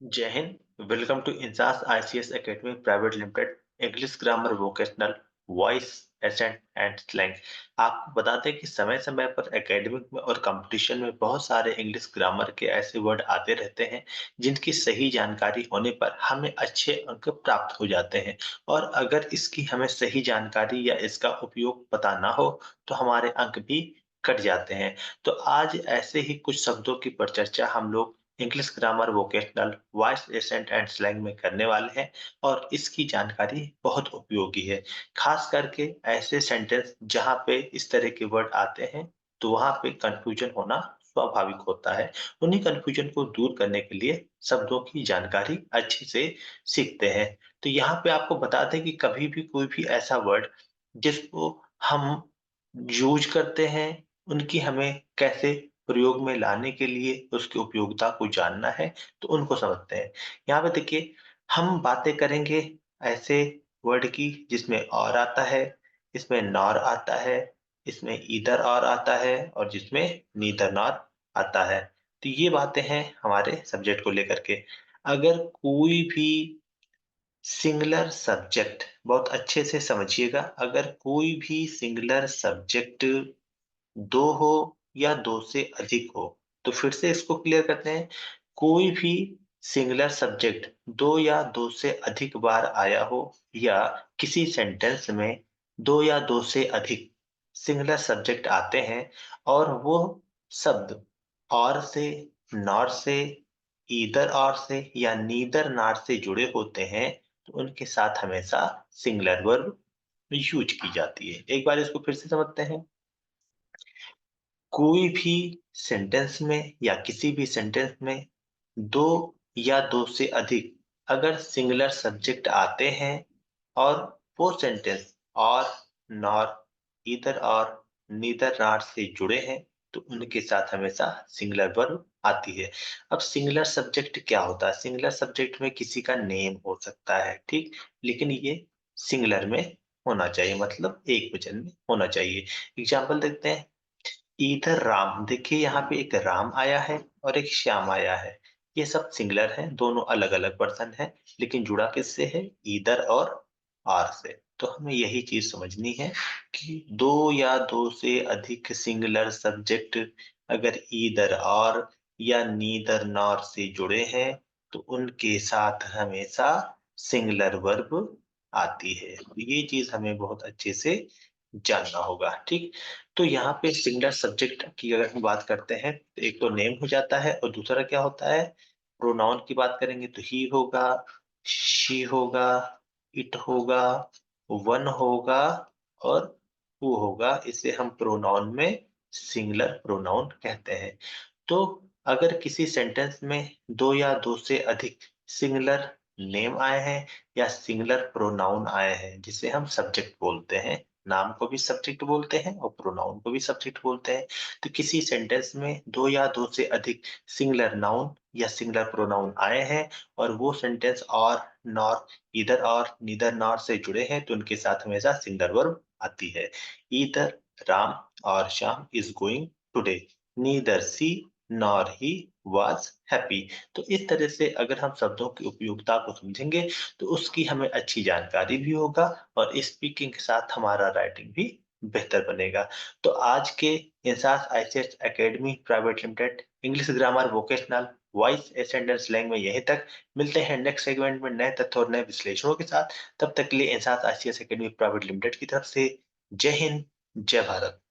जय हिंद। Welcome to Insas ICS academy private limited. English grammar vocational voice accent and slang. आपको बताते हैं कि समय समय पर एकेडमिक में और कंपटीशन में बहुत सारे इंग्लिश ग्रामर के ऐसे वर्ड आते रहते हैं जिनकी सही जानकारी होने पर हमें अच्छे अंक प्राप्त हो जाते हैं। और अगर इसकी हमें सही जानकारी या इसका उपयोग पता ना हो तो हमारे अंक भी कट जाते हैं। तो आज ऐसे ही कुछ शब्दों की परिचर्चा हम लोग English grammar vocational voice accent and slang में करने वाले हैं और इसकी जानकारी बहुत उपयोगी है। खास करके ऐसे सेंटेंस जहां पे इस तरह के वर्ड आते हैं तो वहां पे कंफ्यूजन होना स्वाभाविक होता है। उन्हीं कंफ्यूजन को दूर करने के लिए शब्दों की जानकारी अच्छे से सीखते हैं। तो यहाँ पे आपको बता दें कि कभी भी कोई भी ऐसा वर्ड जिसको हम यूज करते हैं, उनकी हमें कैसे प्रयोग में लाने के लिए उसकी उपयोगिता को जानना है, तो उनको समझते हैं। यहाँ पे देखिए, हम बातें करेंगे ऐसे वर्ड की जिसमें और आता है, इसमें नॉर आता है, इसमें ईदर और आता है और जिसमें नीदर नॉर आता है। तो ये बातें हैं हमारे सब्जेक्ट को लेकर के। अगर कोई भी सिंगुलर सब्जेक्ट, बहुत अच्छे से समझिएगा, अगर कोई भी सिंगुलर सब्जेक्ट 2 हो या 2 से अधिक हो, तो फिर से इसको क्लियर करते हैं। कोई भी सिंगुलर सब्जेक्ट 2 या 2 से अधिक बार आया हो या किसी सेंटेंस में 2 या 2 से अधिक सिंगुलर सब्जेक्ट आते हैं और वो शब्द और से, नॉर से, ईदर और से या नीदर नॉर से जुड़े होते हैं, तो उनके साथ हमेशा सिंगुलर वर्ब यूज़ की जाती है। एक बार इसको फिर से समझते हैं। कोई भी सेंटेंस में या किसी भी सेंटेंस में 2 या 2 से अधिक अगर सिंगुलर सब्जेक्ट आते हैं और वो सेंटेंस और, नॉर, ईदर और, नीदर नॉर से जुड़े हैं, तो उनके साथ हमेशा सिंगुलर वर्ब आती है। अब सिंगुलर सब्जेक्ट क्या होता है? सिंगुलर सब्जेक्ट में किसी का नेम हो सकता है, ठीक? लेकिन ये सिंगुलर में होना चाहिए, मतलब एक वचन में होना चाहिए। एग्जाम्पल देखते हैं। इधर राम, देखिए यहाँ पे एक राम आया है और एक श्याम आया है। ये सब सिंगुलर हैं, दोनों अलग अलग पर्सन हैं, लेकिन जुड़ा किससे है? ईदर और आर से। तो हमें यही चीज समझनी है कि 2 या 2 से अधिक सिंगुलर सब्जेक्ट अगर ईदर और या नीदर नॉर से जुड़े हैं, तो उनके साथ हमेशा सिंगुलर वर्ब आती है। तो ये चीज हमें बहुत अच्छे से जानना होगा, ठीक? तो यहाँ पे सिंगुलर सब्जेक्ट की अगर हम बात करते हैं तो एक तो नेम हो जाता है और दूसरा क्या होता है? प्रोनाउन की बात करेंगे तो ही होगा, शी होगा, इट होगा, वन होगा और हु होगा। इसे हम प्रोनाउन में सिंगुलर प्रोनाउन कहते हैं। तो अगर किसी सेंटेंस में 2 या 2 से अधिक सिंगुलर नेम आए हैं या सिंगुलर प्रोनाउन आए हैं, जिसे हम सब्जेक्ट बोलते हैं, नाम को भी सब्जेक्ट बोलते हैं और प्रोनाउन को भी सब्जेक्ट बोलते हैं। तो किसी सेंटेंस में 2 या 2 से अधिक सिंगुलर नाउन या सिंगुलर प्रोनाउन आए हैं और वो सेंटेंस और, नॉर, ईदर और, नीदर नॉर से जुड़े हैं, तो उनके साथ हमेशा सिंगुलर वर्ब आती है। ईदर राम और Shyam is going today, neither she nor he was happy. तो इस तरह से अगर हम शब्दों की उपयोगिता को समझेंगे तो उसकी हमें अच्छी जानकारी भी होगा और स्पीकिंग के साथ हमारा राइटिंग भी बेहतर बनेगा। तो आज के Insas ICS academy private limited English grammar vocational voice accent and slang में यहीं तक। मिलते हैं नेक्स्ट सेगमेंट में नए तथ्य और नए विश्लेषणों के साथ। तब तक के लिए INSAS ICS academy private limited की तरफ से जय हिंद, जय भारत।